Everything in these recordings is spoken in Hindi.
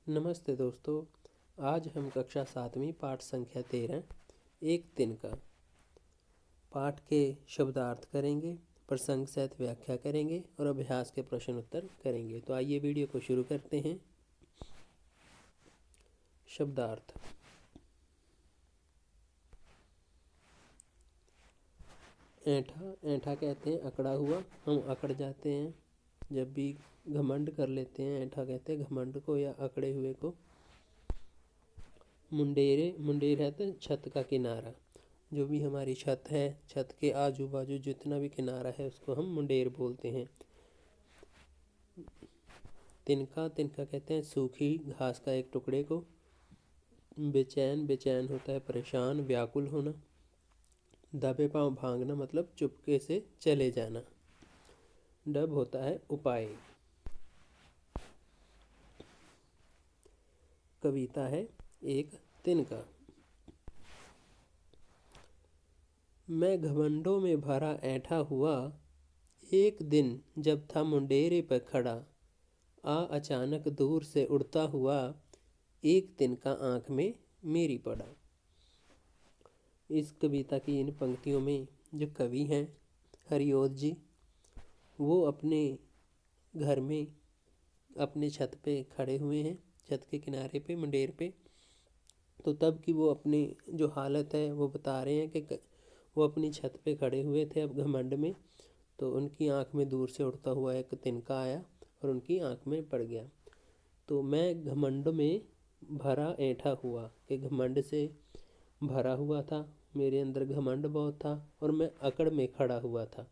नमस्ते दोस्तों। आज हम कक्षा 7वीं पाठ संख्या 13 एक तिनका पाठ के शब्दार्थ करेंगे, प्रसंग सहित व्याख्या करेंगे और अभ्यास के प्रश्न उत्तर करेंगे। तो आइए वीडियो को शुरू करते हैं। शब्दार्थ। ऐंठा, ऐंठा कहते हैं अकड़ा हुआ। हम अकड़ जाते हैं जब भी घमंड कर लेते हैं। ऐंठा कहते हैं घमंड को या अकड़े हुए को। मुंडेरे, मुंडेर है तो छत का किनारा। जो भी हमारी छत है, छत के आजू बाजू जितना भी किनारा है उसको हम मुंडेर बोलते हैं। तिनका, तिनका कहते हैं सूखी घास का एक टुकड़े को। बेचैन, बेचैन होता है परेशान, व्याकुल होना। दबे पांव भागना मतलब चुपके से चले जाना। डब होता है उपाय। कविता है एक तिनका। मैं घमंडों में भरा ऐंठा हुआ, एक दिन जब था मुंडेरे पर खड़ा, आ अचानक दूर से उड़ता हुआ, एक तिनका आँख में मेरी पड़ा। इस कविता की इन पंक्तियों में जो कवि हैं हरिओद जी, वो अपने घर में अपने छत पे खड़े हुए हैं, छत के किनारे पे, मुंडेर पे। तो तब की वो अपनी जो हालत है वो बता रहे हैं कि वो अपनी छत पे खड़े हुए थे अब घमंड में। तो उनकी आँख में दूर से उड़ता हुआ एक तिनका आया और उनकी आँख में पड़ गया। तो मैं घमंड में भरा ऐंठा हुआ, कि घमंड से भरा हुआ था, मेरे अंदर घमंड बहुत था और मैं अकड़ में खड़ा हुआ था।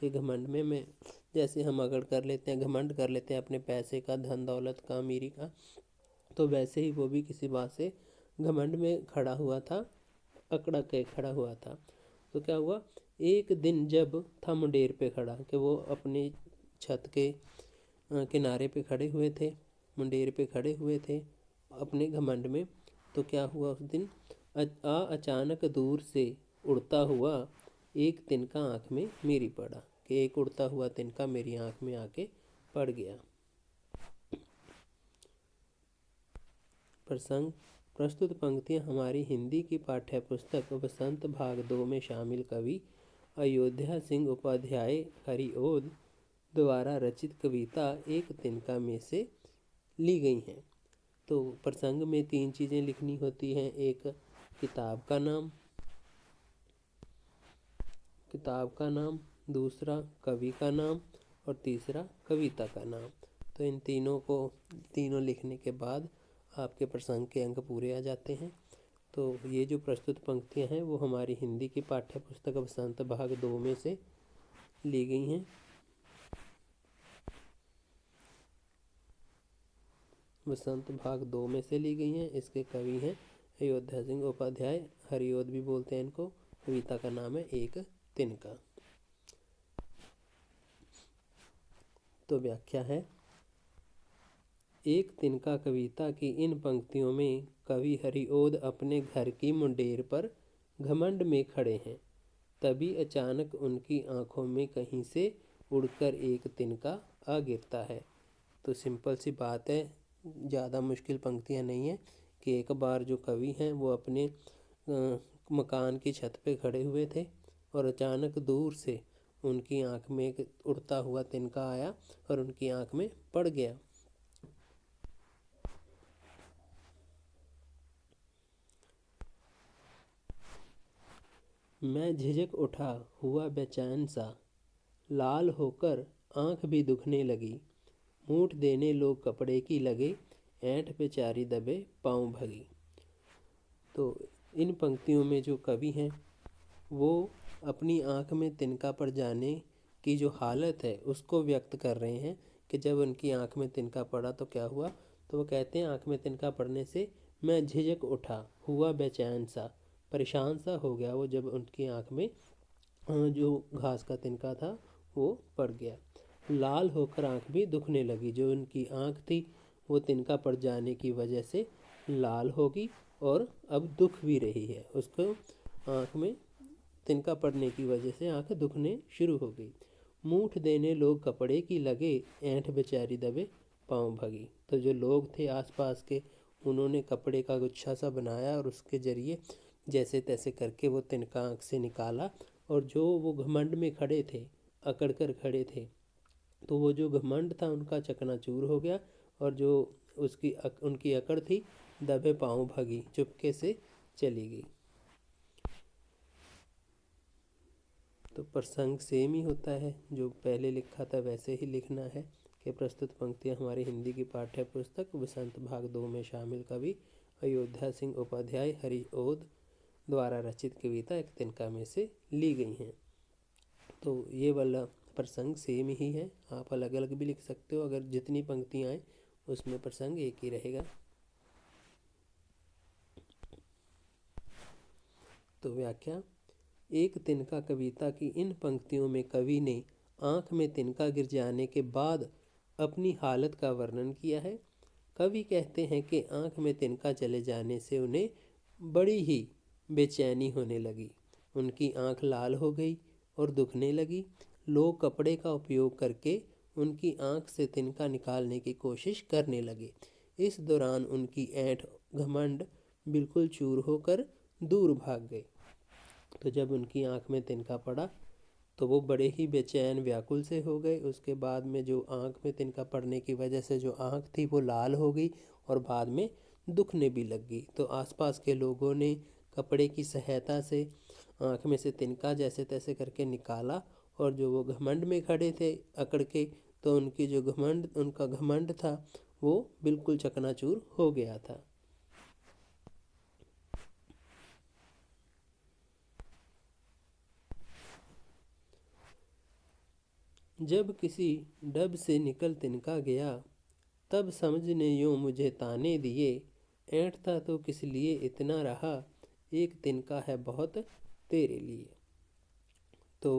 कि घमंड में मैं, जैसे हम अकड़ कर लेते हैं, घमंड कर लेते हैं अपने पैसे का, धन दौलत का, अमीरी का, तो वैसे ही वो भी किसी बात से घमंड में खड़ा हुआ था, अकड़ा के खड़ा हुआ था। तो क्या हुआ, एक दिन जब था मुंडेर पे खड़ा, कि वो अपनी छत के किनारे पे खड़े हुए थे, मुंडेर पे खड़े हुए थे अपने घमंड में। तो क्या हुआ उस दिन, अचानक दूर से उड़ता हुआ एक तिनका आँख में मेरी पड़ा, कि एक उड़ता हुआ तिनका मेरी आँख में आके पड़ गया। प्रसंग। प्रस्तुत पंक्तियाँ हमारी हिंदी की पाठ्य पुस्तक वसंत भाग 2 में शामिल कवि अयोध्या सिंह उपाध्याय हरिओद द्वारा रचित कविता एक तिनका में से ली गई हैं। तो प्रसंग में 3 चीज़ें लिखनी होती हैं। एक किताब का नाम, दूसरा कवि का नाम और तीसरा कविता का नाम। तो इन तीनों लिखने के बाद आपके प्रसंग के अंक पूरे आ जाते हैं। तो ये जो प्रस्तुत पंक्तियाँ हैं वो हमारी हिंदी की पाठ्य पुस्तक वसंत भाग 2 में से ली गई हैं। वसंत भाग 2 में से ली गई हैं। इसके कवि हैं अयोध्या सिंह उपाध्याय, हरिओद भी बोलते हैं इनको। कविता का नाम है एक तिनका। तो व्याख्या है, एक तिनका कविता की इन पंक्तियों में कवि हरिओद अपने घर की मुंडेर पर घमंड में खड़े हैं। तभी अचानक उनकी आंखों में कहीं से उड़कर एक तिनका आ गिरता है। तो सिंपल सी बात है, ज़्यादा मुश्किल पंक्तियाँ नहीं हैं। कि एक बार जो कवि हैं वो अपने मकान की छत पे खड़े हुए थे और अचानक दूर से उनकी आंख में एक उड़ता हुआ तिनका आया और उनकी आंख में पड़ गया। मैं झिझक उठा हुआ बेचैन सा, लाल होकर आंख भी दुखने लगी, मूठ देने लोग कपड़े की लगे, ऐंठ पे चारी दबे पाँव भगी। तो इन पंक्तियों में जो कवि हैं वो अपनी आंख में तिनका पड़ जाने की जो हालत है उसको व्यक्त कर रहे हैं। कि जब उनकी आंख में तिनका पड़ा तो क्या हुआ। तो वो कहते हैं आंख में तिनका पड़ने से मैं झिझक उठा हुआ बेचैन सा, परेशान सा हो गया वो जब उनकी आंख में जो घास का तिनका था वो पड़ गया। लाल होकर आंख भी दुखने लगी, जो उनकी आंख थी वो तिनका पड़ जाने की वजह से लाल होगी और अब दुख भी रही है। उसको आंख में तिनका पड़ने की वजह से आंख दुखने शुरू हो गई। मूठ देने लोग कपड़े की लगे, ऐंठ बेचारी दबे पाँव भगी। तो जो लोग थे आसपास के, उन्होंने कपड़े का गुच्छा सा बनाया और उसके जरिए जैसे तैसे करके वो तिनका आँख से निकाला। और जो वो घमंड में खड़े थे, अकड़ कर खड़े थे, तो वो जो घमंड था उनका चकनाचूर हो गया। और जो उनकी अकड़ थी, दबे पाँव भागी, चुपके से चली गई। तो प्रसंग सेम ही होता है, जो पहले लिखा था वैसे ही लिखना है। कि प्रस्तुत पंक्तियाँ हमारी हिंदी की पाठ्य पुस्तक बसंत भाग 2 में शामिल कवि अयोध्या सिंह उपाध्याय हरिओद द्वारा रचित कविता एक तिनका में से ली गई हैं। तो ये वाला प्रसंग सेम ही है, आप अलग अलग भी लिख सकते हो। अगर जितनी पंक्तियाँ आए उसमें प्रसंग एक ही रहेगा। तो व्याख्या। एक तिनका कविता की इन पंक्तियों में कवि ने आँख में तिनका गिर जाने के बाद अपनी हालत का वर्णन किया है। कवि कहते हैं कि आँख में तिनका चले जाने से उन्हें बड़ी ही बेचैनी होने लगी। उनकी आँख लाल हो गई और दुखने लगी। लोग कपड़े का उपयोग करके उनकी आँख से तिनका निकालने की कोशिश करने लगे। इस दौरान उनकी ऐंठ घमंड बिल्कुल चूर होकर दूर भाग गए। तो जब उनकी आँख में तिनका पड़ा तो वो बड़े ही बेचैन व्याकुल से हो गए। उसके बाद में जो आँख में तिनका पड़ने की वजह से जो आँख थी वो लाल हो गई और बाद में दुखने भी लग गई। तो आसपास के लोगों ने कपड़े की सहायता से आँख में से तिनका जैसे तैसे करके निकाला। और जो वो घमंड में खड़े थे अकड़ के, तो उनका घमंड था वो बिल्कुल चकनाचूर हो गया था। जब किसी डब से निकल तिनका गया, तब समझने यूँ मुझे ताने दिए। ऐंठता तो किस लिए इतना रहा, एक तिनका है बहुत तेरे लिए। तो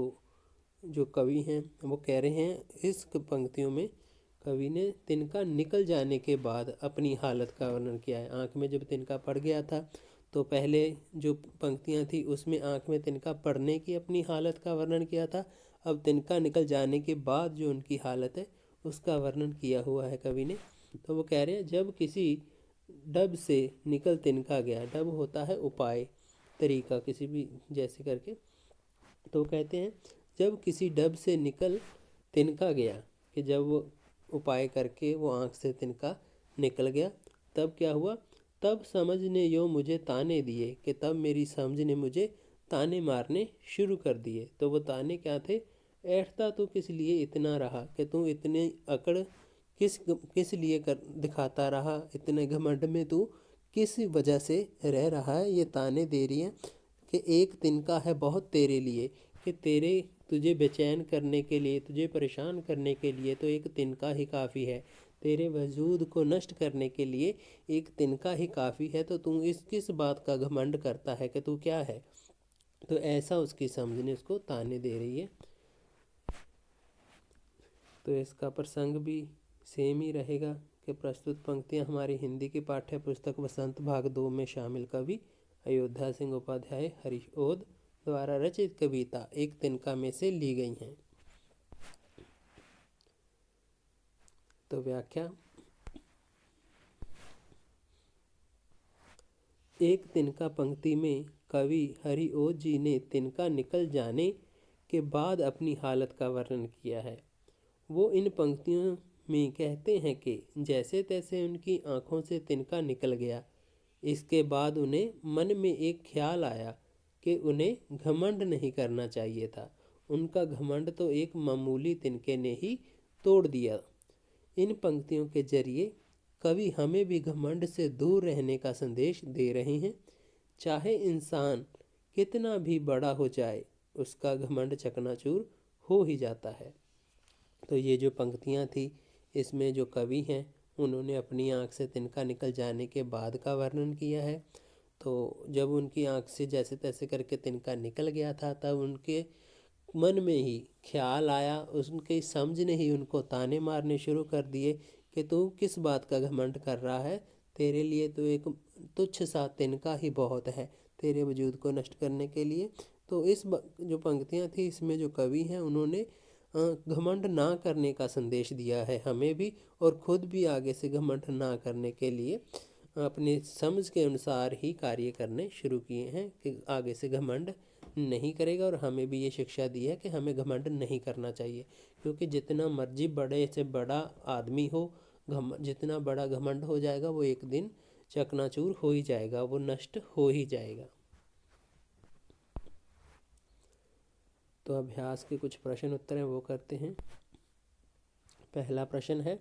जो कवि हैं वो कह रहे हैं इस पंक्तियों में कवि ने तिनका निकल जाने के बाद अपनी हालत का वर्णन किया है। आँख में जब तिनका पड़ गया था तो पहले जो पंक्तियाँ थी उसमें आँख में तिनका पड़ने की अपनी हालत का वर्णन किया था। अब तिनका निकल जाने के बाद जो उनकी हालत है उसका वर्णन किया हुआ है कवि ने। तो वो कह रहे हैं जब किसी डब से निकल तिनका गया, डब होता है उपाय, तरीका, किसी भी जैसे करके। तो कहते हैं जब किसी डब से निकल तिनका गया, कि जब वो उपाय करके वो आँख से तिनका निकल गया, तब क्या हुआ, तब समझ ने यो मुझे ताने दिए, कि तब मेरी समझ ने मुझे ताने मारने शुरू कर दिए। तो वो ताने क्या थे, ऐठता तो किस लिए इतना रहा, कि तू इतने अकड़ किस लिए कर दिखाता रहा, इतने घमंड में तू किस वजह से रह रहा है। ये ताने दे रही हैं कि एक तिनका है बहुत तेरे लिए, कि तुझे बेचैन करने के लिए, तुझे परेशान करने के लिए तो एक तिनका ही काफ़ी है। तेरे वजूद को नष्ट करने के लिए एक तिनका ही काफ़ी है। तो तू इस किस बात का घमंड करता है कि तू क्या है। तो ऐसा उसकी समझ ने उसको ताने दे रही है। तो इसका प्रसंग भी सेम ही रहेगा कि प्रस्तुत पंक्तियाँ हमारी हिंदी की पाठ्य पुस्तक बसंत भाग 2 में शामिल कवि अयोध्या सिंह उपाध्याय हरिओद द्वारा रचित कविता एक तिनका में से ली गई हैं। तो व्याख्या। एक तिनका पंक्ति में कवि हरिओद जी ने तिनका निकल जाने के बाद अपनी हालत का वर्णन किया है। वो इन पंक्तियों में कहते हैं कि जैसे तैसे उनकी आँखों से तिनका निकल गया। इसके बाद उन्हें मन में एक ख्याल आया कि उन्हें घमंड नहीं करना चाहिए था। उनका घमंड तो एक मामूली तिनके ने ही तोड़ दिया। इन पंक्तियों के जरिए कवि हमें भी घमंड से दूर रहने का संदेश दे रहे हैं। चाहे इंसान कितना भी बड़ा हो जाए, उसका घमंड चकनाचूर हो ही जाता है। तो ये जो पंक्तियाँ थी इसमें जो कवि हैं उन्होंने अपनी आँख से तिनका निकल जाने के बाद का वर्णन किया है। तो जब उनकी आँख से जैसे तैसे करके तिनका निकल गया था, तब उनके मन में ही ख्याल आया, उनकी समझ ने ही उनको ताने मारने शुरू कर दिए कि तू किस बात का घमंड कर रहा है, तेरे लिए तो एक तुच्छ सा तिनका ही बहुत है तेरे वजूद को नष्ट करने के लिए। तो इस जो पंक्तियाँ थी इसमें जो कवि हैं उन्होंने घमंड ना करने का संदेश दिया है हमें भी, और खुद भी आगे से घमंड ना करने के लिए अपनी समझ के अनुसार ही कार्य करने शुरू किए हैं कि आगे से घमंड नहीं करेगा। और हमें भी ये शिक्षा दी है कि हमें घमंड नहीं करना चाहिए, क्योंकि जितना मर्जी बड़े से बड़ा आदमी हो, जितना बड़ा घमंड हो जाएगा वो एक दिन चकनाचूर हो ही जाएगा, वो नष्ट हो ही जाएगा। तो अभ्यास के कुछ प्रश्न उत्तर हैं वो करते हैं। पहला प्रश्न है,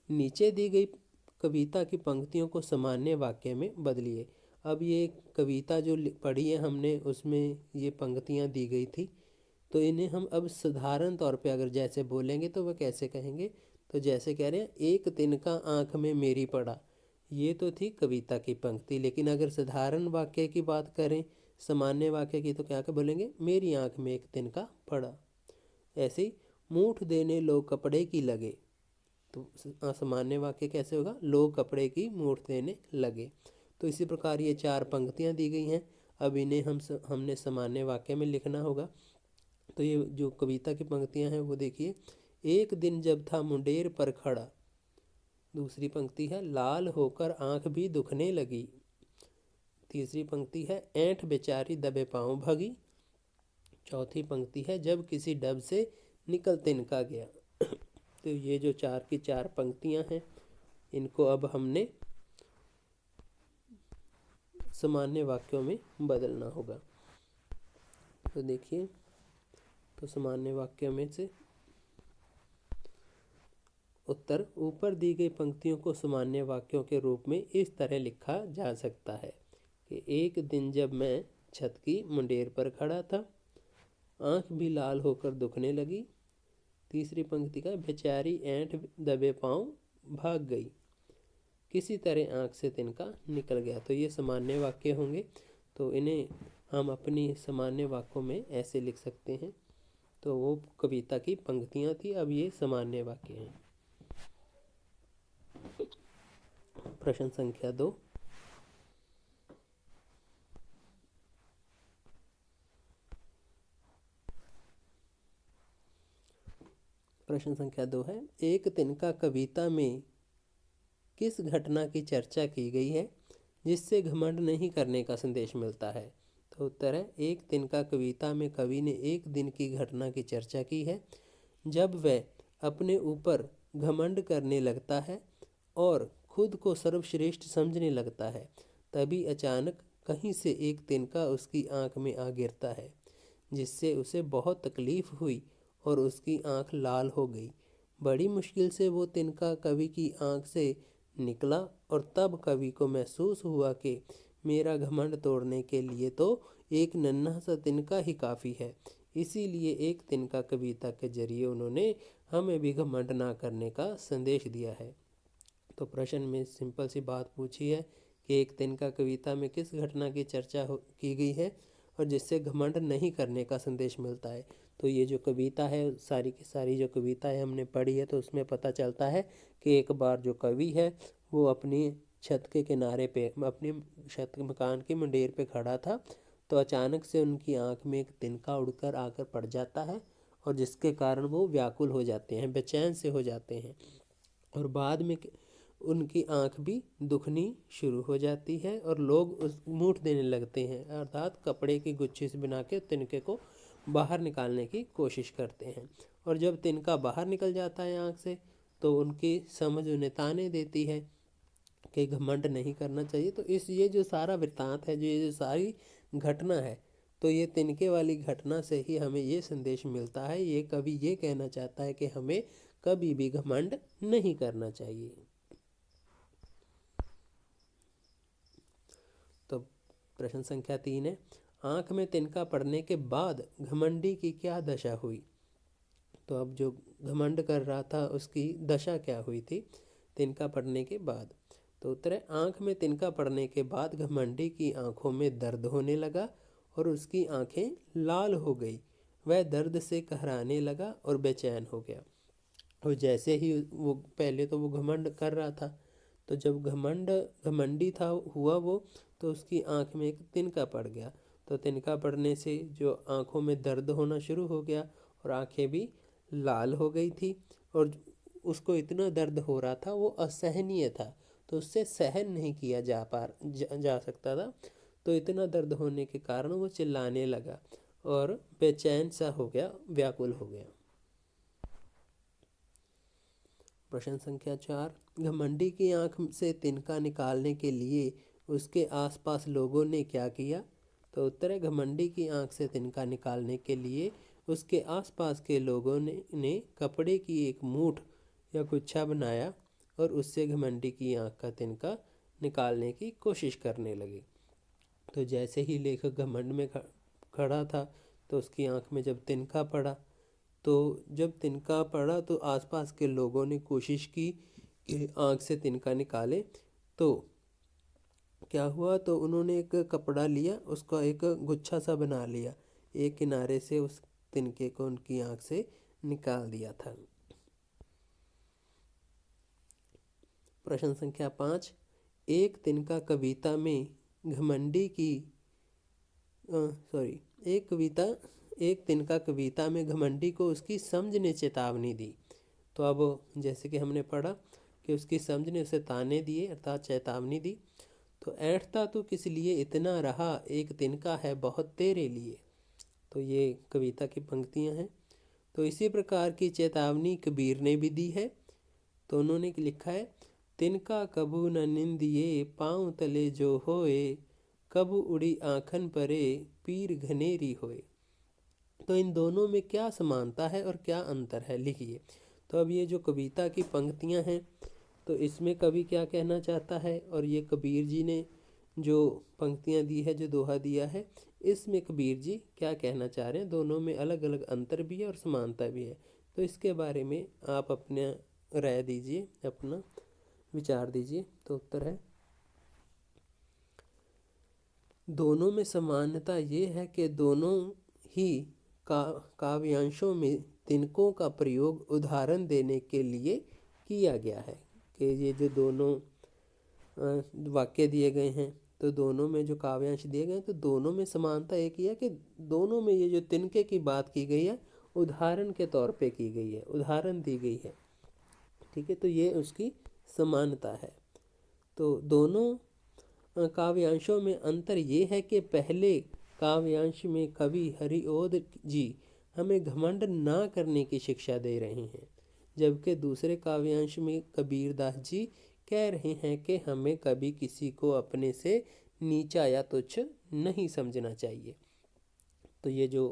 नीचे दी गई कविता की पंक्तियों को सामान्य वाक्य में बदलिए। अब ये कविता जो पढ़ी है हमने, उसमें ये पंक्तियाँ दी गई थी, तो इन्हें हम अब साधारण तौर पे अगर जैसे बोलेंगे तो वह कैसे कहेंगे। तो जैसे कह रहे हैं, एक तिनका आँख में मेरी पड़ा, ये तो थी कविता की पंक्ति। लेकिन अगर साधारण वाक्य की बात करें, सामान्य वाक्य की, तो क्या क्या बोलेंगे, मेरी आँख में एक तिनका पड़ा। ऐसे ही, मूठ देने लो कपड़े की लगे, तो सामान्य वाक्य कैसे होगा, लोग कपड़े की मूठ देने लगे। तो इसी प्रकार ये 4 पंक्तियाँ दी गई हैं, अब इन्हें हमने सामान्य वाक्य में लिखना होगा। तो ये जो कविता की पंक्तियाँ हैं वो देखिए, एक दिन जब था मुंडेर पर खड़ा। दूसरी पंक्ति है, लाल होकर आँख भी दुखने लगी। तीसरी पंक्ति है, ऐंठ बेचारी दबे पाँव भगी। चौथी पंक्ति है, जब किसी डब से निकल तिनका गया। तो ये जो 4 की 4 पंक्तियां हैं, इनको अब हमने सामान्य वाक्यों में बदलना होगा। तो देखिए, तो सामान्य वाक्यों में से उत्तर, ऊपर दी गई पंक्तियों को सामान्य वाक्यों के रूप में इस तरह लिखा जा सकता है कि एक दिन जब मैं छत की मुंडेर पर खड़ा था, आँख भी लाल होकर दुखने लगी। तीसरी पंक्ति का, बेचारी ऐंठ दबे पाँव भाग गई, किसी तरह आँख से तिनका निकल गया। तो ये सामान्य वाक्य होंगे, तो इन्हें हम अपनी सामान्य वाक्यों में ऐसे लिख सकते हैं। तो वो कविता की पंक्तियाँ थी, अब ये सामान्य वाक्य हैं। प्रश्न संख्या 2, प्रश्न संख्या 2 है, एक तिनका कविता में किस घटना की चर्चा की गई है जिससे घमंड नहीं करने का संदेश मिलता है। तो उत्तर है, एक तिनका कविता में कवि ने एक दिन की घटना की चर्चा की है जब वह अपने ऊपर घमंड करने लगता है और खुद को सर्वश्रेष्ठ समझने लगता है। तभी अचानक कहीं से एक तिनका उसकी आंख में आ गिरता है, जिससे उसे बहुत तकलीफ हुई और उसकी आंख लाल हो गई। बड़ी मुश्किल से वो तिनका कवि की आंख से निकला और तब कवि को महसूस हुआ कि मेरा घमंड तोड़ने के लिए तो एक नन्हा सा तिनका ही काफ़ी है। इसीलिए एक तिनका कविता के जरिए उन्होंने हमें भी घमंड ना करने का संदेश दिया है। तो प्रश्न में सिंपल सी बात पूछी है कि एक तिनका कविता में किस घटना की चर्चा की गई है और जिससे घमंड नहीं करने का संदेश मिलता है। तो ये जो कविता है, सारी की सारी जो कविता है हमने पढ़ी है, तो उसमें पता चलता है कि एक बार जो कवि है वो अपनी छत के किनारे पे, अपनी छत के मकान की मुंडेर पे खड़ा था, तो अचानक से उनकी आंख में एक तिनका उड़कर आकर पड़ जाता है और जिसके कारण वो व्याकुल हो जाते हैं, बेचैन से हो जाते हैं, और बाद में उनकी आंख भी दुखनी शुरू हो जाती है और लोग उस मूठ देने लगते हैं, अर्थात कपड़े की गुच्छी से बना के तिनके को बाहर निकालने की कोशिश करते हैं। और जब तिनका बाहर निकल जाता है आंख से, तो उनकी समझ उन्हें ताने देती है कि घमंड नहीं करना चाहिए। तो ये जो सारा वृत्तांत है, ये जो सारी घटना है, तो ये तिनके वाली घटना से ही हमें ये संदेश मिलता है। ये कवि ये कहना चाहता है कि हमें कभी भी घमंड नहीं करना चाहिए। तो प्रश्न संख्या 3 है, आँख में तिनका पड़ने के बाद घमंडी की क्या दशा हुई। तो अब जो घमंड कर रहा था उसकी दशा क्या हुई थी तिनका पड़ने के बाद। तो उत्तर है, आँख में तिनका पड़ने के बाद घमंडी की आँखों में दर्द होने लगा और उसकी आँखें लाल हो गई। वह दर्द से कहराने लगा और बेचैन हो गया। और जैसे ही वो, पहले तो वो घमंड कर रहा था, तो जब घमंडी था हुआ वो, तो उसकी आँख में एक तिनका पड़ गया। तो तिनका पड़ने से जो आँखों में दर्द होना शुरू हो गया और आँखें भी लाल हो गई थी और उसको इतना दर्द हो रहा था, वो असहनीय था, तो उससे सहन नहीं किया जा सकता था। तो इतना दर्द होने के कारण वो चिल्लाने लगा और बेचैन सा हो गया, व्याकुल हो गया। प्रश्न संख्या 4, घमंडी की आंख से तिनका निकालने के लिए उसके आसपास लोगों ने क्या किया? तो उत्तर है, घमंडी की आंख से तिनका निकालने के लिए उसके आसपास के लोगों ने कपड़े की एक मूठ या गुच्छा बनाया और उससे घमंडी की आंख का तिनका निकालने की कोशिश करने लगे। तो जैसे ही लेखक घमंड में खड़ा था, तो उसकी आंख में जब तिनका पड़ा, तो जब तिनका पड़ा तो आसपास के लोगों ने कोशिश की कि आंख से तिनका निकाले। तो क्या हुआ, तो उन्होंने एक कपड़ा लिया, उसका एक गुच्छा सा बना लिया, एक किनारे से उस तिनके को उनकी आंख से निकाल दिया था। प्रश्न संख्या 5, एक तिनका कविता में घमंडी की एक तिनका कविता में घमंडी को उसकी समझ ने चेतावनी दी। तो अब जैसे कि हमने पढ़ा कि उसकी समझ ने उसे ताने दिए अर्थात चेतावनी दी। तो ऐंठता तू किस लिए इतना रहा, एक तिनका है बहुत तेरे लिए। तो ये कविता की पंक्तियां हैं। तो इसी प्रकार की चेतावनी कबीर ने भी दी है। तो उन्होंने लिखा है, तिनका कबू न निंदिए पाँव तले जो होए, कब उड़ी आँखन परे पीर घनेरी होए। तो इन दोनों में क्या समानता है और क्या अंतर है, लिखिए। तो अब ये जो कविता की पंक्तियां हैं, तो इसमें कवि क्या कहना चाहता है और ये कबीर जी ने जो पंक्तियां दी है, जो दोहा दिया है, इसमें कबीर जी क्या कहना चाह रहे हैं, दोनों में अलग अलग अंतर भी है और समानता भी है। तो इसके बारे में आप अपना राय दीजिए, अपना विचार दीजिए। तो उत्तर है, दोनों में समानता ये है कि दोनों ही काव्यांशों में तिनकों का प्रयोग उदाहरण देने के लिए किया गया है। कि ये जो दोनों वाक्य दिए गए हैं, तो दोनों में जो काव्यांश दिए गए हैं, तो दोनों में समानता एक ही है कि दोनों में ये जो तिनके की बात की गई है, उदाहरण के तौर पे की गई है, उदाहरण दी गई है। ठीक है, तो ये उसकी समानता है। तो दोनों काव्यांशों में अंतर ये है कि पहले काव्यांश में कवि हरिओद जी हमें घमंड ना करने की शिक्षा दे रहे हैं, जबकि दूसरे काव्यांश में कबीरदास जी कह रहे हैं कि हमें कभी किसी को अपने से नीचा या तुच्छ नहीं समझना चाहिए। तो ये जो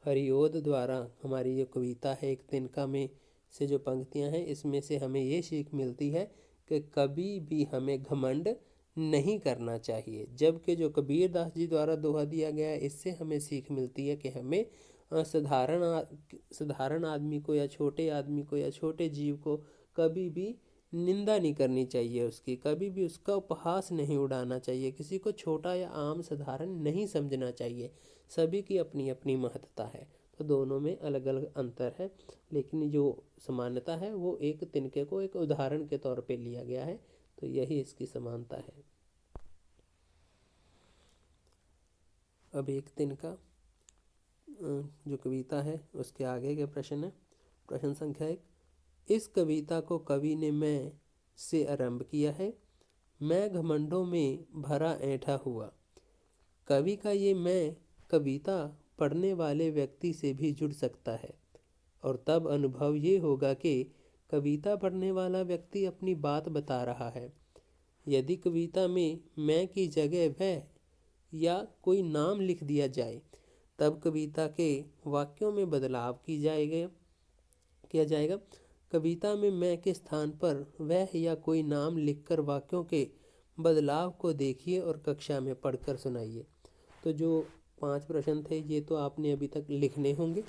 हरिओद द्वारा हमारी ये कविता है एक तिनका में से जो पंक्तियां हैं, इसमें से हमें ये सीख मिलती है कि कभी भी हमें घमंड नहीं करना चाहिए। जबकि जो कबीरदास जी द्वारा दोहा दिया गया है, इससे हमें सीख मिलती है कि हमें साधारण आदमी को या छोटे आदमी को या छोटे जीव को कभी भी निंदा नहीं करनी चाहिए, उसकी कभी भी उसका उपहास नहीं उड़ाना चाहिए, किसी को छोटा या आम साधारण नहीं समझना चाहिए। सभी की अपनी अपनी महत्ता है। तो दोनों में अलग अलग अंतर है, लेकिन जो समानता है वो एक तिनके को एक उदाहरण के तौर पे लिया गया है। तो यही इसकी समानता है। अब एक तिनका जो कविता है उसके आगे के प्रश्न है। प्रश्न संख्या 1, इस कविता को कवि ने मैं से आरंभ किया है। मैं घमंडों में भरा ऐंठा हुआ। कवि का ये मैं कविता पढ़ने वाले व्यक्ति से भी जुड़ सकता है और तब अनुभव ये होगा कि कविता पढ़ने वाला व्यक्ति अपनी बात बता रहा है। यदि कविता में मैं की जगह वह या कोई नाम लिख दिया जाए, तब कविता के वाक्यों में बदलाव किया जाएगा। कविता में मैं के स्थान पर वह या कोई नाम लिखकर वाक्यों के बदलाव को देखिए और कक्षा में पढ़कर सुनाइए। तो जो 5 प्रश्न थे ये तो आपने अभी तक लिखने होंगे,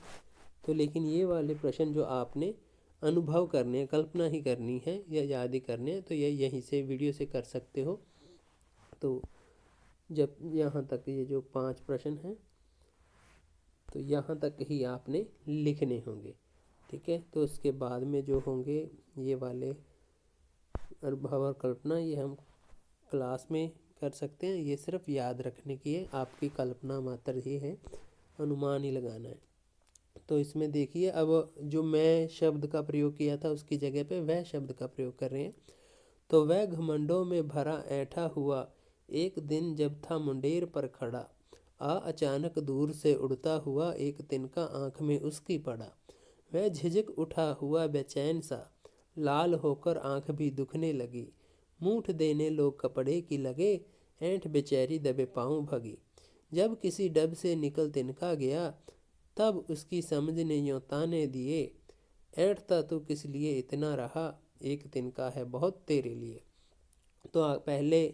तो लेकिन ये वाले प्रश्न जो आपने अनुभव करने, कल्पना ही करनी है या याद ही करने हैं, तो ये यहीं से वीडियो से कर सकते हो। तो जब यहाँ तक ये जो 5 प्रश्न हैं, तो यहाँ तक ही आपने लिखने होंगे। ठीक है, तो उसके बाद में जो होंगे ये वाले अनुभव और कल्पना, ये हम क्लास में कर सकते हैं। ये सिर्फ याद रखने की है, आपकी कल्पना मात्र ही है, अनुमान ही लगाना है। तो इसमें देखिए अब जो मैं शब्द का प्रयोग किया था उसकी जगह पे वह शब्द का प्रयोग कर रहे हैं। तो वह घमंडों में भरा ऐठा हुआ एक दिन जब था मुंडेर पर खड़ा, आ अचानक दूर से उड़ता हुआ एक तिनका आँख में उसकी पड़ा। वह झिझक उठा हुआ बेचैन सा, लाल होकर आँख भी दुखने लगी। मूठ देने लोग कपड़े की लगे, ऐंठ बेचारी दबे पाँव भगी। जब किसी डब से निकल तिनका गया, तब उसकी समझ ने यों ताने दिए, ऐंठता तू किस लिए इतना रहा, एक तिनका है बहुत तेरे लिए। तो पहले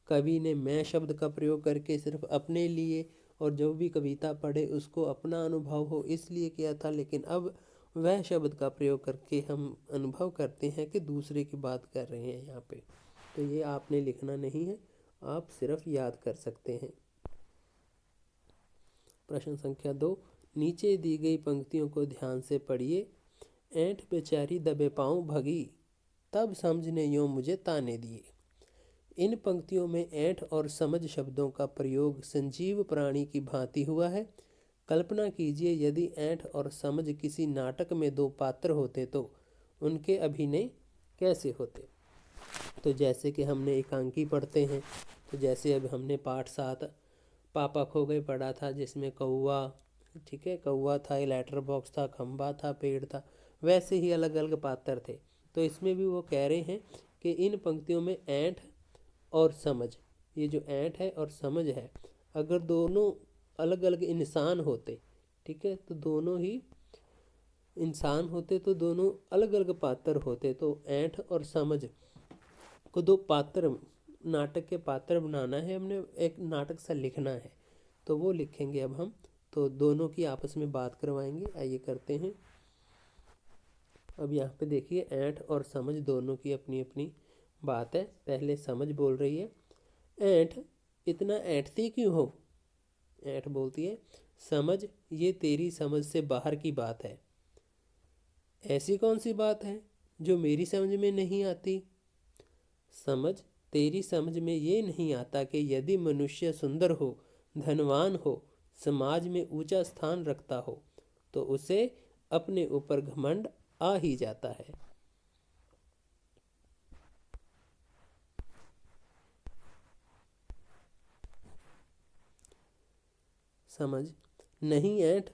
कवि ने मैं शब्द का प्रयोग करके सिर्फ अपने लिए और जो भी कविता पढ़े उसको अपना अनुभव हो इसलिए किया था, लेकिन अब वह शब्द का प्रयोग करके हम अनुभव करते हैं कि दूसरे की बात कर रहे हैं यहाँ पे। तो ये आपने लिखना नहीं है, आप सिर्फ याद कर सकते हैं। प्रश्न संख्या 2, नीचे दी गई पंक्तियों को ध्यान से पढ़िए। ऐंठ बेचारी दबे पाँव भगी, तब समझ ने यों मुझे ताने दिए। इन पंक्तियों में ऐंठ और समझ शब्दों का प्रयोग संजीव प्राणी की भांति हुआ है। कल्पना कीजिए यदि ऐंठ और समझ किसी नाटक में दो पात्र होते तो उनके अभिनय कैसे होते। तो जैसे कि हमने एकांकी पढ़ते हैं, तो जैसे अब हमने पाठ 7 पापा खो गए पढ़ा था, जिसमें कौवा, ठीक है, कौवा था, लेटर बॉक्स था, खंबा था, पेड़ था, वैसे ही अलग अलग पात्र थे। तो इसमें भी वो कह रहे हैं कि इन पंक्तियों में ऐंठ और समझ, ये जो ऐंठ है और समझ है, अगर दोनों अलग अलग इंसान होते, ठीक है, तो दोनों ही इंसान होते तो दोनों अलग अलग पात्र होते। तो ऐंठ और समझ को दो पात्र, नाटक के पात्र बनाना है, हमने एक नाटक सा लिखना है, तो वो लिखेंगे अब हम। तो दोनों की आपस में बात करवाएंगे, आइए करते हैं। अब यहाँ पे देखिए ऐंठ और समझ दोनों की अपनी अपनी बात है। पहले समझ बोल रही है, ऐंठ इतना ऐंठती क्यों हो। ऐंठ बोलती है, समझ ये तेरी समझ से बाहर की बात है। ऐसी कौन सी बात है जो मेरी समझ में नहीं आती। समझ तेरी समझ में ये नहीं आता कि यदि मनुष्य सुंदर हो, धनवान हो, समाज में ऊंचा स्थान रखता हो, तो उसे अपने ऊपर घमंड आ ही जाता है। समझ, नहीं ऐंठ,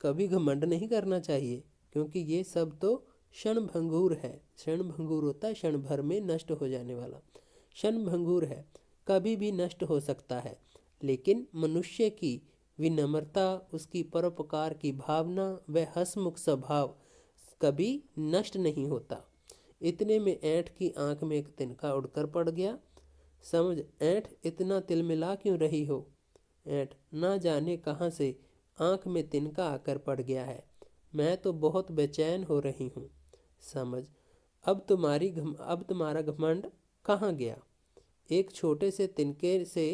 कभी घमंड नहीं करना चाहिए, क्योंकि ये सब तो क्षण भंगुर है। क्षण भंगुर होता है क्षण भर में नष्ट हो जाने वाला, क्षण भंगुर है, कभी भी नष्ट हो सकता है। लेकिन मनुष्य की विनम्रता, उसकी परोपकार की भावना व हंसमुख स्वभाव कभी नष्ट नहीं होता। इतने में ऐंठ की आंख में एक तिनका उड़कर पड़ गया। समझ, ऐंठ इतना तिलमिला क्यों रही हो। ऐंठ, ना जाने कहाँ से आंख में तिनका आकर पड़ गया है, मैं तो बहुत बेचैन हो रही हूँ। समझ, अब तुम्हारा घमंड कहाँ गया, एक छोटे से तिनके से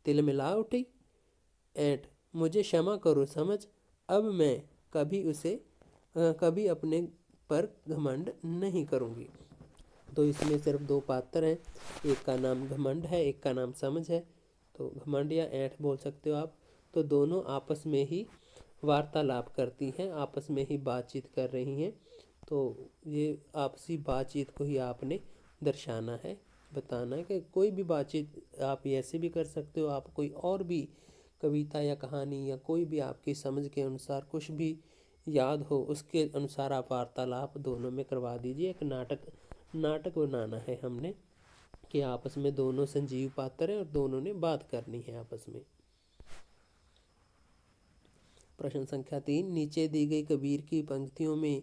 तिलमिला उठी। ऐंठ, मुझे क्षमा करो समझ, अब मैं कभी अपने पर घमंड नहीं करूँगी। तो इसमें सिर्फ दो पात्र हैं, एक का नाम घमंड है, एक का नाम समझ है। तो घमंड या ऐंठ बोल सकते हो आप। तो दोनों आपस में ही वार्तालाप करती हैं, आपस में ही बातचीत कर रही हैं। तो ये आपसी बातचीत को ही आपने दर्शाना है, बताना है कि कोई भी बातचीत आप ऐसे भी कर सकते हो, आप कोई और भी कविता या कहानी या कोई भी आपकी समझ के अनुसार कुछ भी याद हो उसके अनुसार आप वार्तालाप दोनों में करवा दीजिए। एक नाटक बनाना है हमने कि आपस में दोनों संजीव पात्र हैं और दोनों ने बात करनी है आपस में। प्रश्न संख्या 3, नीचे दी गई कबीर की पंक्तियों में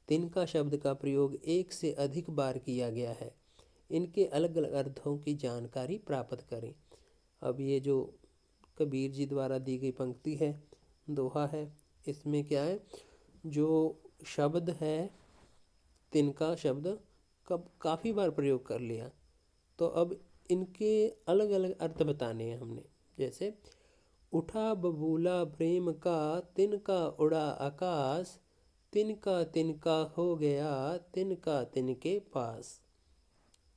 तिनका शब्द का प्रयोग एक से अधिक बार किया गया है, इनके अलग अलग अर्थों की जानकारी प्राप्त करें। अब ये जो कबीर जी द्वारा दी गई पंक्ति है, दोहा है, इसमें क्या है, जो शब्द है तिनका शब्द कब काफ़ी बार प्रयोग कर लिया, तो अब इनके अलग अलग अर्थ बताने हैं हमने। जैसे उठा बबूला प्रेम का, तिनका उड़ा आकाश, तिनका तिनका हो गया, तिनका तिनके पास।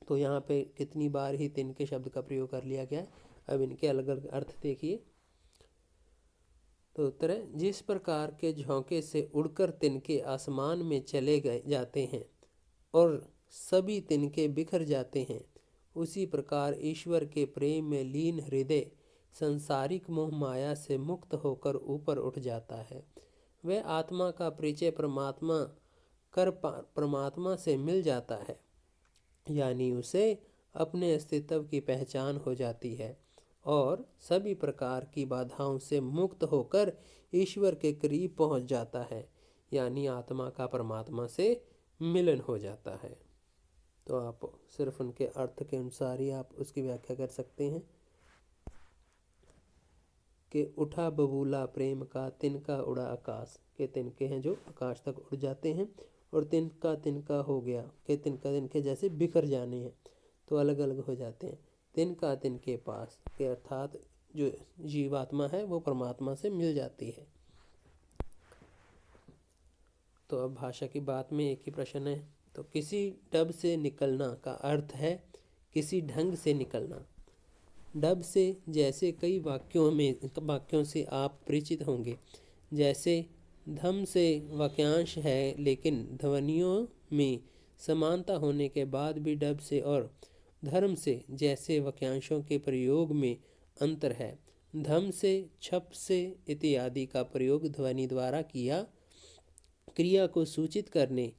तो यहाँ पे कितनी बार ही तिनके शब्द का प्रयोग कर लिया गया है। अब इनके अलग अलग अर्थ देखिए। तो उत्तर है, जिस प्रकार के झोंके से उड़कर तिनके आसमान में चले गए जाते हैं और सभी तिनके बिखर जाते हैं, उसी प्रकार ईश्वर के प्रेम में लीन हृदय संसारिक मोह माया से मुक्त होकर ऊपर उठ जाता है। वह आत्मा का परिचय परमात्मा से मिल जाता है, यानी उसे अपने अस्तित्व की पहचान हो जाती है और सभी प्रकार की बाधाओं से मुक्त होकर ईश्वर के करीब पहुंच जाता है, यानी आत्मा का परमात्मा से मिलन हो जाता है। तो आप सिर्फ उनके अर्थ के अनुसार ही आप उसकी व्याख्या कर सकते हैं कि उठा बबूला प्रेम का, तिनका उड़ा आकाश के तिनके हैं जो आकाश तक उड़ जाते हैं, और तिनका तिनका हो गया के तिनका तिनके जैसे बिखर जाने हैं तो अलग अलग हो जाते हैं। तिनका तिनके पास के अर्थात जो जीवात्मा है वो परमात्मा से मिल जाती है। तो अब भाषा की बात में एक ही प्रश्न है। तो किसी डब से निकलना का अर्थ है किसी ढंग से निकलना। डब से जैसे कई वाक्यों से आप परिचित होंगे। जैसे धम से वाक्यांश है, लेकिन ध्वनियों में समानता होने के बाद भी डब से और धर्म से जैसे वाक्यांशों के प्रयोग में अंतर है। धम से, छप से इत्यादि का प्रयोग ध्वनि द्वारा क्रिया को सूचित करने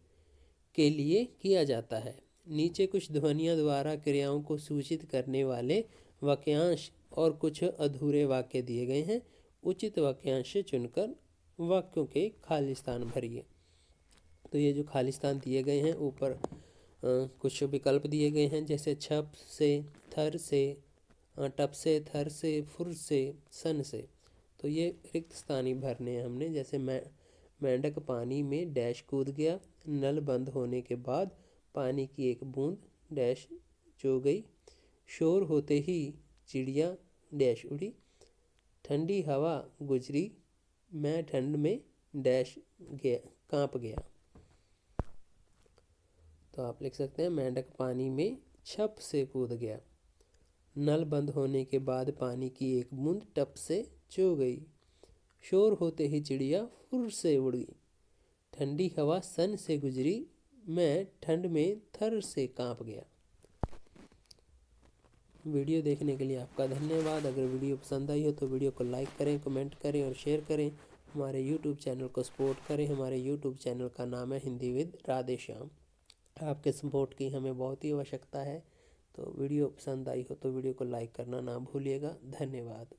के लिए किया जाता है। नीचे कुछ ध्वनियों द्वारा क्रियाओं को सूचित करने वाले वाक्यांश और कुछ अधूरे वाक्य दिए गए हैं। उचित वाक्यांश चुनकर वाक्यों के खाली स्थान भरिए। तो ये जो खाली स्थान दिए गए हैं, ऊपर कुछ विकल्प दिए गए हैं, जैसे छप से, थर से, टप से, थर से, फुर से, सन से। तो ये रिक्त स्थान ही भरने हैं हमने। जैसे मेंढक पानी में डैश कूद गया, नल बंद होने के बाद पानी की एक बूंद डैश चो गई, शोर होते ही चिड़िया डैश उड़ी, ठंडी हवा गुजरी, मैं ठंड में डैश कांप गया। तो आप लिख सकते हैं, मेंढक पानी में छप से कूद गया, नल बंद होने के बाद पानी की एक बूंद टप से चो गई, शोर होते ही चिड़िया फुर से उड़ गई, ठंडी हवा सन से गुजरी, मैं ठंड में थर से कांप गया। वीडियो देखने के लिए आपका धन्यवाद। अगर वीडियो पसंद आई हो तो वीडियो को लाइक करें, कमेंट करें और शेयर करें। हमारे यूट्यूब चैनल को सपोर्ट करें। हमारे यूट्यूब चैनल का नाम है हिंदी विद राधेश्याम। आपके सपोर्ट की हमें बहुत ही आवश्यकता है। तो वीडियो पसंद आई हो तो वीडियो को लाइक करना ना भूलिएगा। धन्यवाद।